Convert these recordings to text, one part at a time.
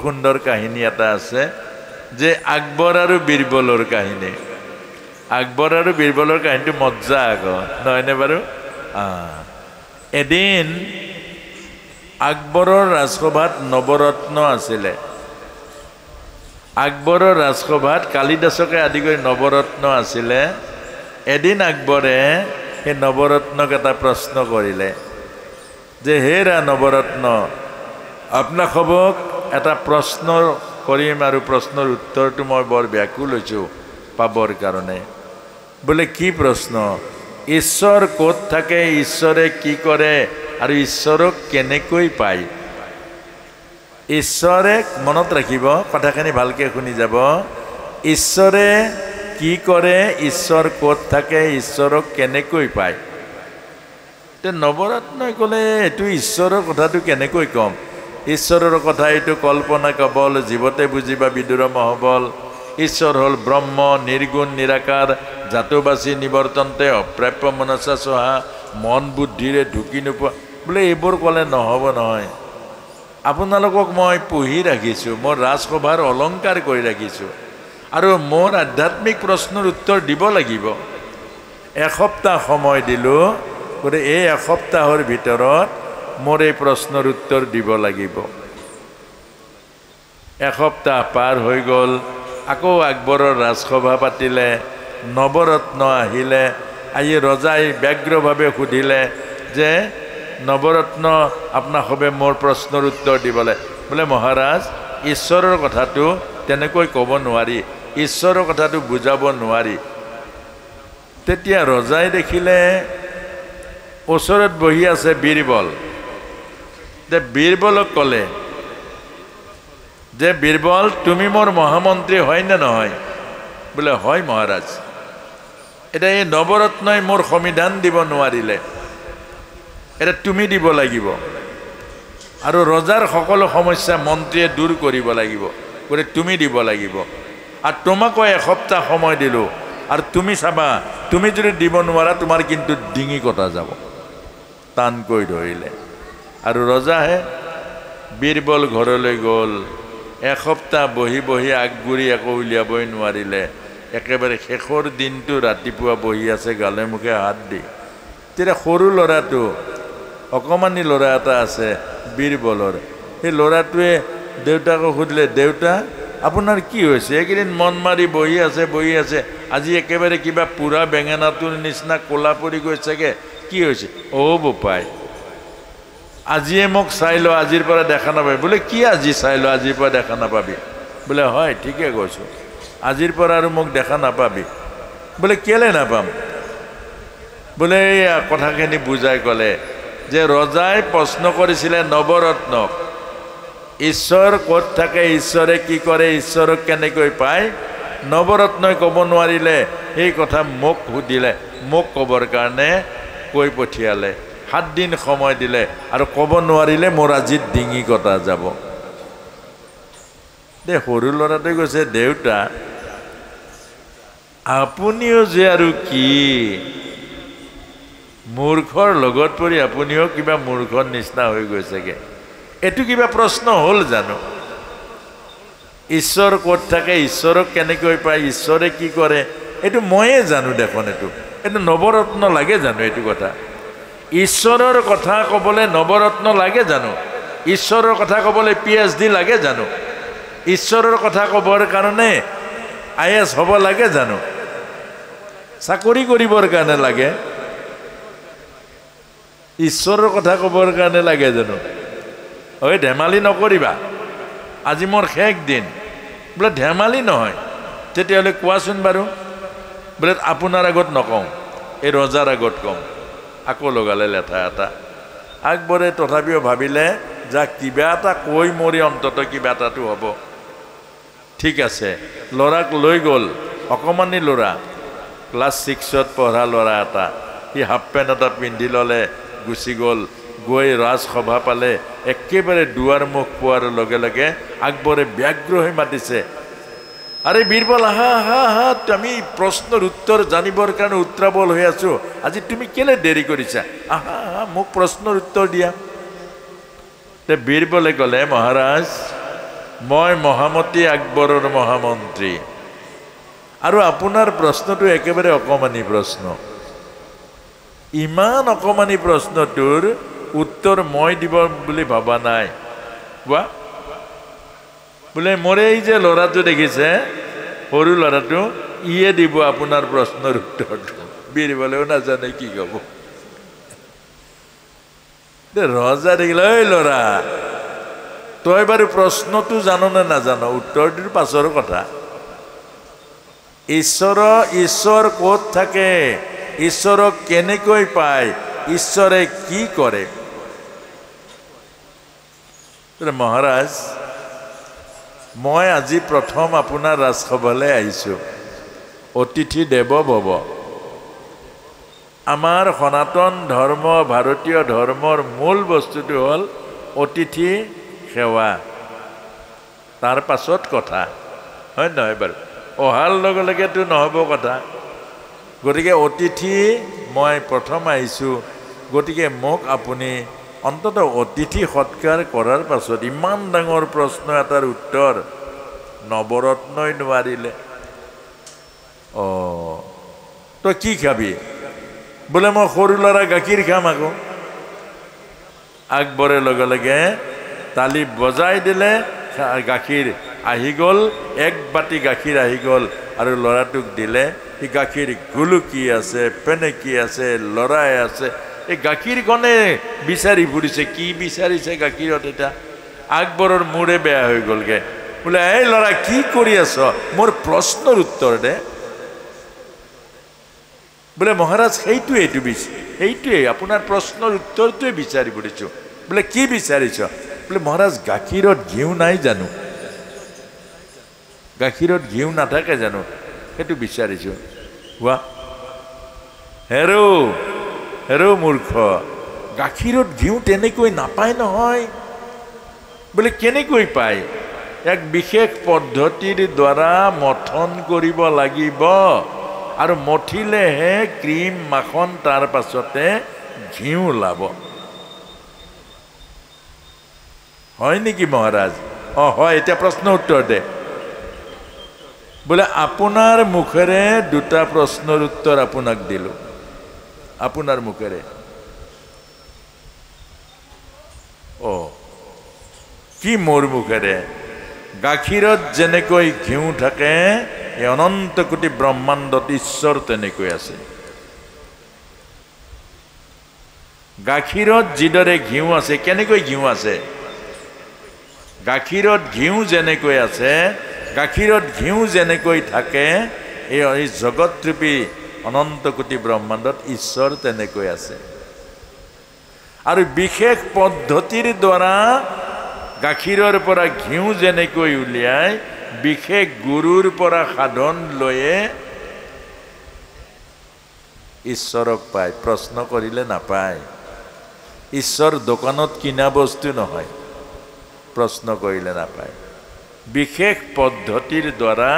সুন্দৰ কাহিনী এটা আছে যে আকবৰ আৰু বীৰবলৰ কাহিনী আকবৰ আৰু বীৰবলৰ কাহিনীটো মজ্জা আকৌ নহয়নে বাৰু এদিন আকবৰৰ ৰাজসভাত নৱৰত্ন আছিলে আকবৰৰ ৰাজসভাত কালিদাসকে আদি কৰি নৱৰত্ন আছিলে এদিন আকবৰে সেই নৱৰত্নক এটা প্ৰশ্ন কৰিলে যে হেৰা নৱৰত্ন আপোনাক এটা প্ৰশ্ন কৰিম আৰু প্ৰশ্নৰ উত্তৰটো মই বৰ ব্যাকুল হৈছোঁ পাবৰ কাৰণে বোলে কি প্ৰশ্ন ঈশ্বৰ ক'ত থাকে ঈশ্বৰে কি কৰে আৰু ঈশ্বৰক কেনেকৈ পায় ঈশ্বৰে মনত ৰাখিব কথাখিনি ভালকৈ শুনি যাব ঈশ্বৰে কি কৰে ঈশ্বৰ ক'ত থাকে ঈশ্বৰক কেনেকৈ পায় তে নৱৰত্নই ক'লে এইটো ঈশ্বৰৰ কথাটো কেনেকৈ ক'ম ঈশ্বৰৰ কথা এইটো কল্পনা কেৱল জীৱতে বুজিবা বিদুৰ মহবল ঈশ্বৰ হ'ল ব্ৰহ্ম নিৰ্গুণ নিৰাকাৰ জাতবাসী নিৱৰ্তনতে অপ্ৰাপ্য মনসা চহা মন বুদ্ধিৰে ঢুকি নোপোৱা বোলে এইবোৰ ক'লে নহ'ব নহয় আপোনালোকক মই পুহি ৰাখিছোঁ মোৰ ৰাজসভাৰ অলংকাৰ কৰি ৰাখিছোঁ আৰু মোৰ আধ্যাত্মিক প্ৰশ্নৰ উত্তৰ দিব লাগিব এসপ্তাহ সময় দিলোঁ গতিকে এই এসপ্তাহৰ ভিতৰত মোৰ এই প্ৰশ্নৰ উত্তৰ দিব লাগিব এসপ্তাহ পাৰ হৈ গ'ল আকৌ আকবৰৰ ৰাজসভা পাতিলে নৱৰত্ন আহিলে আহি ৰজাই ব্যগ্ৰভাৱে সুধিলে যে নৱৰত্ন আপোনাসবে মোৰ প্ৰশ্নৰ উত্তৰ দিবলৈ বোলে মহাৰাজ ঈশ্বৰৰ কথাটো তেনেকৈ ক'ব নোৱাৰি ঈশ্বৰৰ কথাটো বুজাব নোৱাৰি তেতিয়া ৰজাই দেখিলে ওচৰত বহি আছে বীৰবল যে বীৰবলক ক'লে যে বীৰবল তুমি মোৰ মহামন্ত্ৰী হয় নে নহয় বোলে হয় মহাৰাজ এতিয়া এই নৱৰত্নই মোৰ সংবিধান দিব নোৱাৰিলে এটা তুমি দিব লাগিব আৰু ৰজাৰ সকলো সমস্যা মন্ত্ৰীয়ে দূৰ কৰিব লাগিব গতিকে তুমি দিব লাগিব আৰু তোমাকো এসপ্তাহ সময় দিলোঁ আৰু তুমি চাবা তুমি যদি দিব নোৱাৰা তোমাৰ কিন্তু ডিঙি কটা যাব টানকৈ ধৰিলে আৰু ৰজাহে বীৰবল ঘৰলৈ গ'ল এসপ্তাহ বহি বহি আগগুৰি একো উলিয়াবই নোৱাৰিলে একেবাৰে শেষৰ দিনটো ৰাতিপুৱা বহি আছে গালে মুখে হাত দি তেতিয়া সৰু ল'ৰাটো অকমানি ল'ৰা এটা আছে বীৰবলৰ সেই ল'ৰাটোৱে দেউতাকক সুধিলে দেউতা আপোনাৰ কি হৈছে এইকেইদিন মন মাৰি বহি আছে আজি একেবাৰে কিবা পুৰা বেঙেনাটোৰ নিচিনা ক'লা পৰি গৈছেগৈ কি হৈছে বোপাই আজিয়ে মোক চাই ল আজিৰ পৰা দেখা নাপাবি বোলে কি আজি চাই ল আজিৰ পৰা দেখা নাপাবি বোলে হয় ঠিকে কৈছোঁ আজিৰ পৰা আৰু মোক দেখা নাপাবি বোলে কেলে নাপাম বোলে এয়া কথাখিনি বুজাই ক'লে যে ৰজাই প্ৰশ্ন কৰিছিলে নৱৰত্নক ঈশ্বৰ ক'ত থাকে ঈশ্বৰে কি কৰে ঈশ্বৰক কেনেকৈ পায় নৱৰত্নই ক'ব নোৱাৰিলে সেই কথা মোক সুধিলে মোক ক'বৰ কাৰণে কৈ পঠিয়ালে 7 দিন সময় দিলে আৰু ক'ব নোৱাৰিলে মোৰ আজি ডিঙি কটা যাব দে সৰু ল'ৰাটোৱে কৈছে দেউতা আপুনিও যে আৰু কি মূৰ্খৰ লগত পৰি আপুনিও কিবা মূৰ্খৰ নিচিনা হৈ গৈছেগে এইটো কিবা প্ৰশ্ন হ'ল জানো ঈশ্বৰ ক'ত থাকে ঈশ্বৰক কেনেকৈ পায় ঈশ্বৰে কি কৰে এইটো ময়ে জানো দেখোন এইটো নৱৰত্ন লাগে জানো এইটো কথা ঈশ্বৰৰ কথা ক'বলৈ নৱৰত্ন লাগে জানো ঈশ্বৰৰ কথা ক'বলৈ PhD লাগে জানো ঈশ্বৰৰ কথা ক'বৰ কাৰণে IAS হ'ব লাগে জানো চাকৰি কৰিবৰ কাৰণে লাগে ঈশ্বৰৰ কথা ক'বৰ কাৰণে লাগে জানো ঐ ধেমালি নকৰিবা আজি মোৰ শেষ দিন বোলে ধেমালি নহয় তেতিয়াহ'লে কোৱাচোন বাৰু বোলে আপোনাৰ আগত নকওঁ এই ৰজাৰ আগত কওঁ আকৌ লগালে লেঠা এটা আকবৰে তথাপিও ভাবিলে যা কিবা এটা কৈ মৰি অন্তত কিবা এটাটো হ'ব ঠিক আছে ল'ৰাক লৈ গ'ল অকমানি ল'ৰা ক্লাছ 6ত পঢ়া ল'ৰা এটা সি হাফ পেণ্ট এটা পিন্ধি ল'লে গুচি গ'ল গৈ ৰাজসভা পালে একেবাৰে দুৱাৰ মুখ পোৱাৰ লগে লগে আকবৰে ব্যগ্ৰ হৈ মাতিছে আৰে বীৰবল আহা আমি প্ৰশ্নৰ উত্তৰ জানিবৰ কাৰণে উত্ৰাৱল হৈ আছোঁ আজি তুমি কেলে দেৰি কৰিছা আহা মোক প্ৰশ্নৰ উত্তৰ দিয়া তে বীৰবলে ক'লে মহাৰাজ মই মহামতী আকবৰৰ মহামন্ত্ৰী। আৰু আপোনাৰ প্ৰশ্নটো একেবাৰে অকমানি প্ৰশ্ন। ইমান অকমানি প্ৰশ্নটোৰ উত্তৰ মই দিব বুলি ভবা নাই। কোৱা বোলে মোৰ এই যে ল'ৰাটো দেখিছে, সৰু ল'ৰাটো, ইয়ে দিব আপোনাৰ প্ৰশ্নৰ উত্তৰটো। বীৰবলেও নাজানে কি ক'ব। ৰজা দেখিলে, ঐ ল'ৰা, তই বাৰু প্ৰশ্নটো জানো নে নাজানো? উত্তৰটোৰ পাছৰ কথা। ঈশ্বৰ ক'ত থাকে, ঈশ্বৰক কেনেকৈ পায়, ঈশ্বৰে কি কৰে? মহাৰাজ, মই আজি প্ৰথম আপোনাৰ ৰাজসভালৈ আহিছোঁ। অতিথি দেৱ ভৱ। আমাৰ সনাতন ধৰ্ম, ভাৰতীয় ধৰ্মৰ মূল বস্তুটো হ'ল অতিথি সেৱা। তাৰ পাছত কথা, হয় নহয় বাৰু? অহাৰ লগে লগেতো নহ'ব কথা। গতিকে অতিথি মই প্ৰথম আহিছোঁ, গতিকে মোক আপুনি অন্ততঃ অতিথি সৎকাৰ কৰাৰ পাছত ইমান ডাঙৰ প্ৰশ্ন এটাৰ উত্তৰ নৱৰত্নই নোৱাৰিলে। তই কি খাবি? বোলে মই সৰু ল'ৰা গাখীৰ খাম আকৌ। আকবৰে লগে লগে তালি বজাই দিলে, গাখীৰ আহি গ'ল, এক বাতি গাখীৰ আহি গ'ল আৰু ল'ৰাটোক দিলে। সি গাখীৰ গুলুকি আছে, পেনেকি আছে, লৰাই আছে। এই গাখীৰখনে বিচাৰি ফুৰিছে, কি বিচাৰিছে গাখীৰত এটা। আকবৰৰ মূৰে বেয়া হৈ গ'লগে। বোলে, এই ল'ৰা কি কৰি আছ? মোৰ প্ৰশ্নৰ উত্তৰ দে। বোলে মহাৰাজ, সেইটোৱে আপোনাৰ প্ৰশ্নৰ উত্তৰটোৱে বিচাৰি ফুৰিছোঁ। বোলে কি বিচাৰিছ? বোলে মহাৰাজ, গাখীৰত ঘিউ নাই জানো? গাখীৰত ঘিউ নাথাকে জানো? সেইটো বিচাৰিছোঁ। কোৱা। হেৰৌ মূৰ্খ, গাখীৰত ঘিউ তেনেকৈ নাপায় নহয়। বোলে কেনেকৈ পায়? এক বিশেষ পদ্ধতিৰ দ্বাৰা মথন কৰিব লাগিব, আৰু মঠিলেহে ক্ৰীম, মাখন, তাৰ পাছতে ঘিউ ওলাব। হয় নেকি মহাৰাজ? হয়। এতিয়া প্ৰশ্ন উত্তৰ দে। বোলে আপোনাৰ মুখেৰে দুটা প্ৰশ্নৰ উত্তৰ আপোনাক দিলোঁ, আপোনাৰ মুখেৰে। কি মোৰ মুখেৰে? গাখীৰত যেনেকৈ ঘিউ থাকে, এই অনন্ত কোটি ব্ৰহ্মাণ্ডত ঈশ্বৰ তেনেকৈ আছে। গাখীৰত যিদৰে ঘিউ আছে, কেনেকৈ ঘিউ আছে? গাখীৰত ঘিউ যেনেকৈ আছে, গাখীৰত ঘিউ যেনেকৈ থাকে, এই জগতৰূপী অনন্ত কোটি ব্ৰহ্মাণ্ডত ঈশ্বৰ তেনেকৈ আছে। আৰু বিশেষ পদ্ধতিৰ দ্বাৰা গাখীৰৰ পৰা ঘিউ যেনেকৈ উলিয়াই, বিশেষ গুৰুৰ পৰা সাধন লৈয়ে ঈশ্বৰক পায়। প্ৰশ্ন কৰিলে নাপায়। ঈশ্বৰ দোকানত কিনা বস্তু নহয়, প্ৰশ্ন কৰিলে নাপায়। বিশেষ পদ্ধতিৰ দ্বাৰা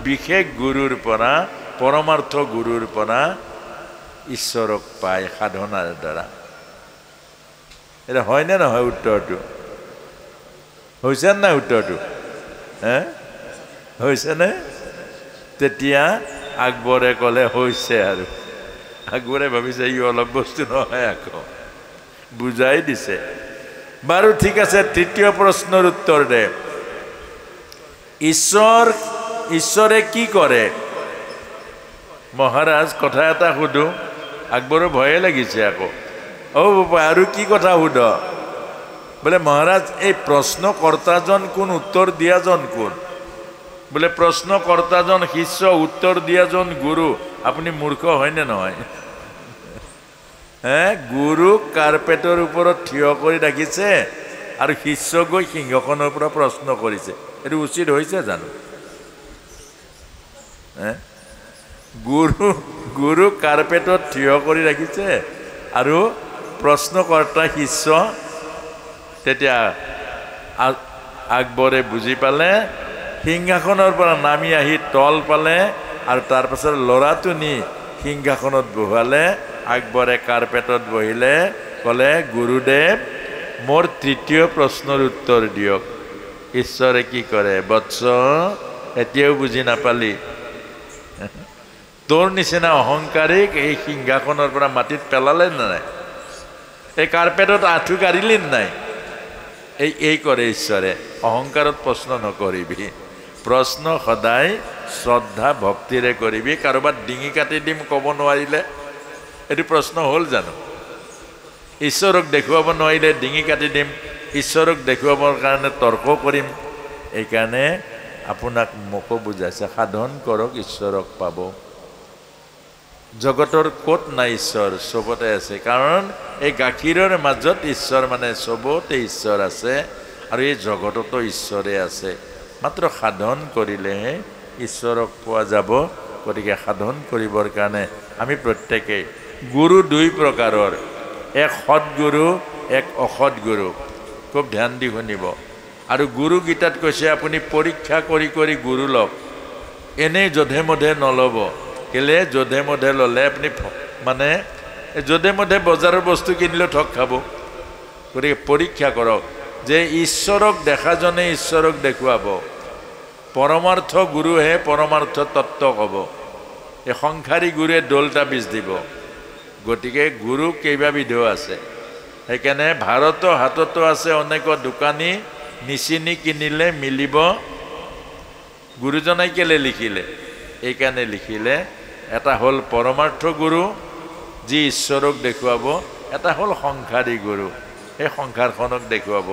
বিশেষ গুৰুৰ পৰা, পৰমাৰ্থ গুৰুৰ পৰা ঈশ্বৰক পায় সাধনাৰ দ্বাৰা। এটা হয়নে নহয় উত্তৰটো? হৈছে নাই উত্তৰটো? হৈছেনে? তেতিয়া আকবৰে ক'লে হৈছে। আৰু আকবৰে ভাবিছে ই অলপ বস্তু নহয়, আকৌ বুজাই দিছে। বাৰু ঠিক আছে, তৃতীয় প্ৰশ্নৰ উত্তৰ দে। ঈশ্বৰে কি কৰে? মহাৰাজ, কথা এটা সুধো। আকবৰৰ ভয়ে লাগিছে আকৌ। বাবা, আৰু কি কথা সুধ? বোলে মহাৰাজ, এই প্ৰশ্নকৰ্তাজন কোন, উত্তৰ দিয়াজন কোন? বোলে প্ৰশ্নকৰ্তাজন শিষ্য, উত্তৰ দিয়াজন গুৰু। আপুনি মূৰ্খ হয়নে নহয়? গুৰুক কাৰ্পেটৰ ওপৰত থিয় কৰি ৰাখিছে আৰু শিষ্য গৈ সিংহাসনৰ পৰা প্ৰশ্ন কৰিছে। এইটো উচিত হৈছে জানো? গুৰুক কাৰ্পেটত থিয় কৰি ৰাখিছে আৰু প্ৰশ্নকৰ্তা শিষ্য। তেতিয়া আকবৰে বুজি পালে, সিংহাসনৰ পৰা নামি আহি তল পালে, আৰু তাৰ পাছত ল'ৰাটো নি সিংহাসনত বহালে। আকবৰে কাৰ্পেটত বহিলে, ক'লে, গুৰুদেৱ, মোৰ তৃতীয় প্ৰশ্নৰ উত্তৰ দিয়ক। ঈশ্বৰে কি কৰে, বৎস এতিয়াও বুজি নাপালি? তোৰ নিচিনা অহংকাৰীক এই সিংহাসনৰ পৰা মাটিত পেলালে নাই? এই কাৰ্পেটত আঁঠু কাঢ়িলি নাই? এই কৰে ঈশ্বৰে। অহংকাৰত প্ৰশ্ন নকৰিবি, প্ৰশ্ন সদায় শ্ৰদ্ধা ভক্তিৰে কৰিবি। কাৰোবাৰ ডিঙি কাটি দিম ক'ব নোৱাৰিলে এইটো প্ৰশ্ন হ'ল জানো? ঈশ্বৰক দেখুৱাব নোৱাৰিলে ডিঙি কাটি দিম, ঈশ্বৰক দেখুৱাবৰ কাৰণে তৰ্ক কৰিম। এইকাৰণে আপোনাক মোকো বুজাইছে, সাধন কৰক ঈশ্বৰক পাব। জগতৰ ক'ত নাই ঈশ্বৰ? চবতে আছে। কাৰণ এই গাখীৰৰ মাজত ঈশ্বৰ, মানে চবতে ঈশ্বৰ আছে, আৰু এই জগততো ঈশ্বৰে আছে। মাত্ৰ সাধন কৰিলেহে ঈশ্বৰক পোৱা যাব। গতিকে সাধন কৰিবৰ কাৰণে আমি প্ৰত্যেকেই, গুৰু দুই প্ৰকাৰৰ, এক সৎগুৰু, এক অসৎ গুৰু। খুব ধ্যান দি শুনিব। আৰু গুৰুকেইটাত কৈছে আপুনি পৰীক্ষা কৰি কৰি গুৰু লওক, এনেই যধে মধে নল'ব। কেলে যধে মধে ল'লে আপুনি মানে যধে মধে বজাৰৰ বস্তু কিনিলেও ঠগ খাব। গতিকে পৰীক্ষা কৰক যে ঈশ্বৰক দেখাজনে ঈশ্বৰক দেখুৱাব, পৰমাৰ্থ গুৰুহে পৰমাৰ্থ তত্ত্ব ক'ব। এই সংসাৰী গুৰুৱে দোলটা বীজ দিব। গতিকে গুৰু কেইবাবিধো আছে। সেইকাৰণে ভাৰতৰ হাততো আছে অনেক দোকানী, নিচিনি কিনিলে মিলিব। গুৰুজনাই কেলে লিখিলে? এইকাৰণে লিখিলে, এটা হ'ল পৰমাৰ্থ গুৰু যি ঈশ্বৰক দেখুৱাব, এটা হ'ল সংসাৰী গুৰু, সেই সংসাৰখনক দেখুৱাব।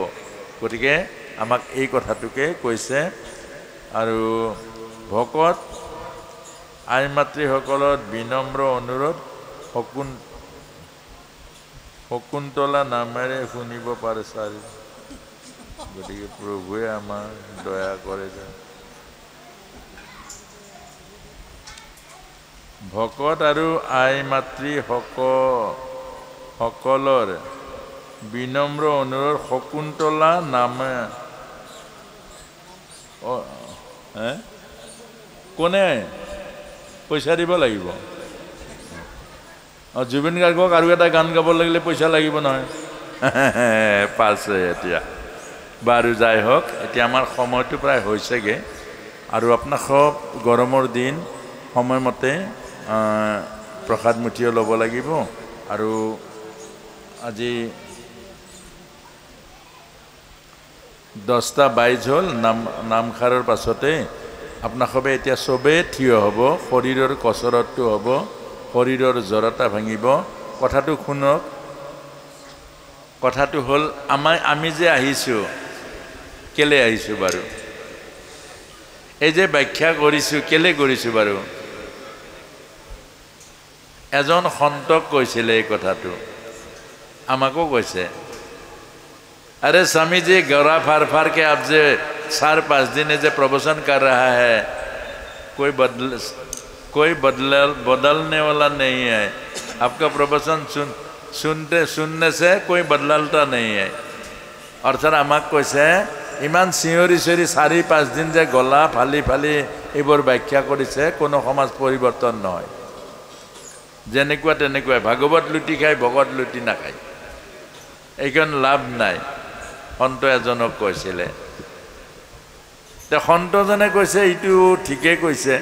গতিকে আমাক এই কথাটোকে কৈছে। আৰু ভকত আই মাতৃসকলৰ বিনম্ৰ অনুৰোধ, শকুন্তলা নামেৰে শুনিব পাৰে চাৰি। গতিকে প্ৰভুৱে আমাৰ দয়া কৰে যে ভকত আৰু আই মাতৃ সকলৰ বিনম্ৰ অনুৰোধ, শকুন্তলা নামে কোনে পইচা দিব লাগিব? জুবিন গাৰ্গক আৰু এটা গান গাব লাগিলে পইচা লাগিব নহয়। পাছে এতিয়া বাৰু যাই হওক, এতিয়া আমাৰ সময়টো প্ৰায় হৈছেগৈ। আৰু আপোনাক সব গৰমৰ দিন সময়মতে প্ৰসাদ মুঠিও ল'ব লাগিব। আৰু আজি 10:22 হ'ল। নামখাৰৰ পাছতে আপোনালোকে এতিয়া চবেই থিয় হ'ব, শৰীৰৰ কচৰতটো হ'ব, শৰীৰৰ জড়তা ভাঙিব। কথাটো শুনক। কথাটো হ'ল আমি যে আহিছোঁ, কেলে আহিছোঁ বাৰু? এই যে ব্যাখ্যা কৰিছোঁ, কেলে কৰিছোঁ বাৰু? এজন সন্তক কৈছিলে এই কথাটো, আমাকো কৈছে, अरे स्वामी जी गौरा फार फार के आप जे 4-5 दिन जे प्रवचन कर रहा है, कोई बदलने वाला नहीं है। आपका प्रवचन सुनने से कोई बदलता नहीं है। अर्थात आमाक कैसे इमान चिঞৰি 4-5 दिन जे गला फाली फाली এইবোৰ ব্যাখ্যা কৰিছে, কোনো সমাজ পৰিৱৰ্তন নহয়। যেনেকুৱা তেনেকুৱাই ভাগৱত লুটি খাই, ভগত লুটি নাখায়। এইখন লাভ নাই। সন্ত এজনক কৈছিলে, সন্তজনে কৈছে এইটো ঠিকেই কৈছে,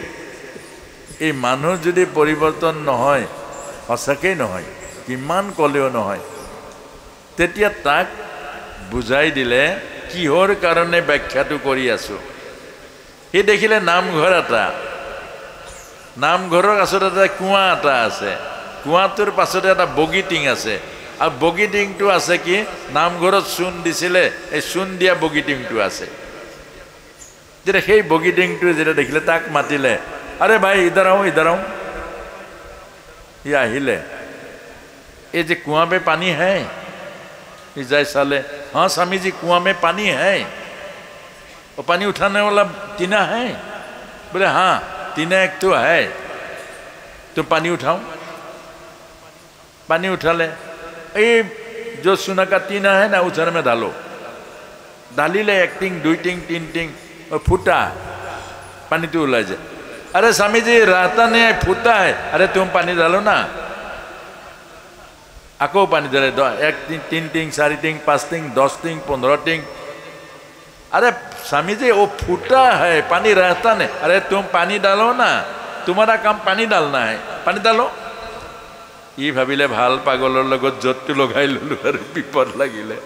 এই মানুহ যদি পৰিৱৰ্তন নহয়, সঁচাকেই নহয়, কিমান ক'লেও নহয়, তেতিয়া তাক বুজাই দিলে কিহৰ কাৰণে ব্যাখ্যাটো কৰি আছোঁ। সি দেখিলে নামঘৰ এটা, নামঘৰৰ কাষত এটা কুঁৱা এটা আছে, কুঁৱাটোৰ পাছতে এটা বগী টিং আছে। আৰু বগী টিংটো আছে কি, নামঘৰত চূণ দিছিলে, এই চূণ দিয়া বগী টিংটো আছে। যেতিয়া সেই বগী টিংটো যেতিয়া দেখিলে, তাক মাতিলে, আৰে ভাই ইধৰ আও ইধৰ আও। সি আহিলে, এই যে কুঁৱা মে পানী है? সি যাই চালে, हाँ स्वामी जी कुआं में पानी है, और पानी उठाने वाला टीना है? बोले हाँ टीना एक तो है, तो पानी उठाओ। पानी उठा ले, ये जो सोना का टीना है ना, उधर में डालो। डाली ले 1 टिंग 2 टिंग 3 टिंग, और फूटा पानी तो उला जाए। अरे स्वामी जी रहता नहीं है, फूटा है। अरे तुम पानी डालो ना। আকৌ পানী ধৰে 1 টিং 3 টিং 4 টিং 5 টিং 10 টিং 15 টিং। अरे स्वामी जी वो फूटा है, पानी रहता नहीं। अरे तुम पानी डालो ना, तुम्हारा काम पानी डालना है, पानी डालो। ই ভাবিলে ভাল, পাগলৰ লগত জটটো লগাই ললো আৰু বিপদ লাগিলে।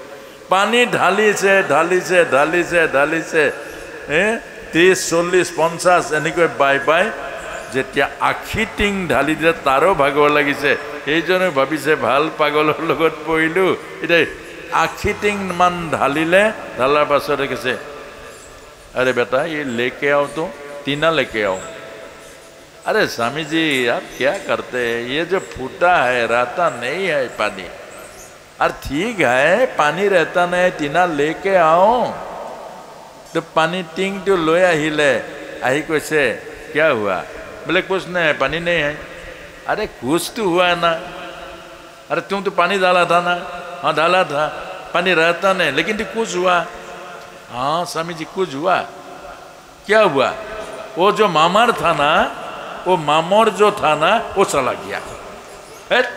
পানী ঢালিছে ঢালিছে ঢালিছে ঢালিছে 30 40 50 এনেকৈ বাই বাই যেতিয়া আখি টিং ঢালি দিলে তাৰো ভাগৰ লাগিছে। সেইজনে ভাবিছে ভাল, পাগলৰ লগত পৰিলো। এতিয়া आखी टिंग मन ढालिले, ढालार पाছত कैसे, अरे बेटा ये लेके आओ तो, टीना लेके आओ। अरे स्वामी जी आप क्या करते हैं, ये जो फूटा है रहता नहीं है पानी। अरे ठीक है पानी रहता नहीं, टीना लेके आओ। तो पानी टिंग तो लोया हिले आई कैसे, क्या हुआ? बोले कुछ नहीं है, पानी नहीं है। अरे कुछ तो हुआ ना। अरे तुम तो पानी डाला था ना। हाँ डाला था, पानी रहता नहीं, लेकिन तो कुछ हुआ। हाँ स्वामी जी कुछ हुआ। क्या हुआ? वो जो मामर था ना, वो मामर जो था ना वो चला गया।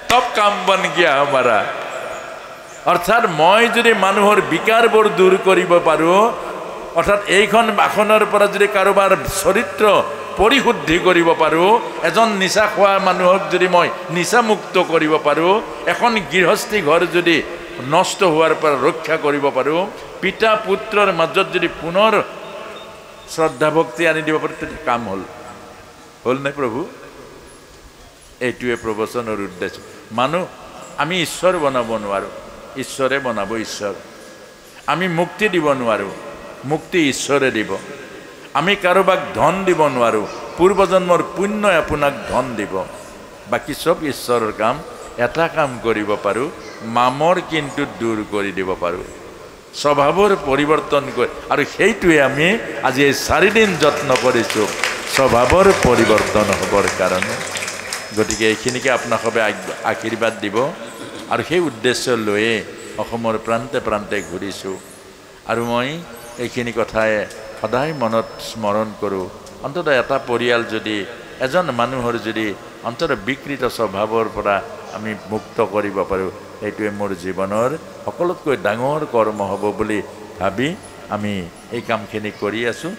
तब काम बन गया हमारा। अर्थात मैं যদি মানুহৰ বিকাৰবোৰ দূৰ কৰিব পাৰো, অৰ্থাৎ এইখন বাখনৰ পৰা যদি কাৰোবাৰ চৰিত্ৰ পৰিশুদ্ধি কৰিব পাৰো, এজন নিচা খোৱা মানুহক যদি মই নিচামুক্ত কৰিব পাৰো, এখন গৃহস্থী ঘৰ যদি নষ্ট হোৱাৰ পৰা ৰক্ষা কৰিব পাৰো, পিতা পুত্ৰৰ মাজত যদি পুনৰ শ্ৰদ্ধা ভক্তি আনি দিব পাৰো, তেতিয়া কাম হল নাই প্ৰভু? এইটোৱে প্ৰবচনৰ উদ্দেশ্য। মানুহ আমি ঈশ্বৰ বনাব নোৱাৰো, ঈশ্বৰে বনাব ঈশ্বৰ। আমি মুক্তি দিব নোৱাৰো, মুক্তি ঈশ্বৰে দিব। আমি কাৰোবাক ধন দিব নোৱাৰো, পূৰ্বজন্মৰ পুণ্যই আপোনাক ধন দিব। বাকী সব ঈশ্বৰৰ কাম। এটা কাম কৰিব পাৰো, মামৰ কিন্তু দূৰ কৰি দিব পাৰো, স্বভাৱৰ পৰিৱৰ্তন কৰি। আৰু সেইটোৱে আমি আজি এই 4 দিন যত্ন কৰিছো স্বভাৱৰ পৰিৱৰ্তন হ'বৰ কাৰণে। গতিকে এইখিনিকে আপোনালোকে আশীৰ্বাদ দিব। আৰু সেই উদ্দেশ্য লৈয়ে অসমৰ প্ৰান্তে প্ৰান্তে ঘূৰিছো। আৰু মই এইখিনি কথাই সদায় মনত স্মৰণ কৰোঁ। অন্ততঃ এটা পৰিয়াল যদি, এজন মানুহৰ যদি অন্ততঃ বিকৃত স্বভাৱৰ পৰা আমি মুক্ত কৰিব পাৰোঁ, এইটোৱে মোৰ জীৱনৰ সকলোতকৈ ডাঙৰ কৰ্ম হ'ব বুলি ভাবি আমি এই কামখিনি কৰি আছোঁ।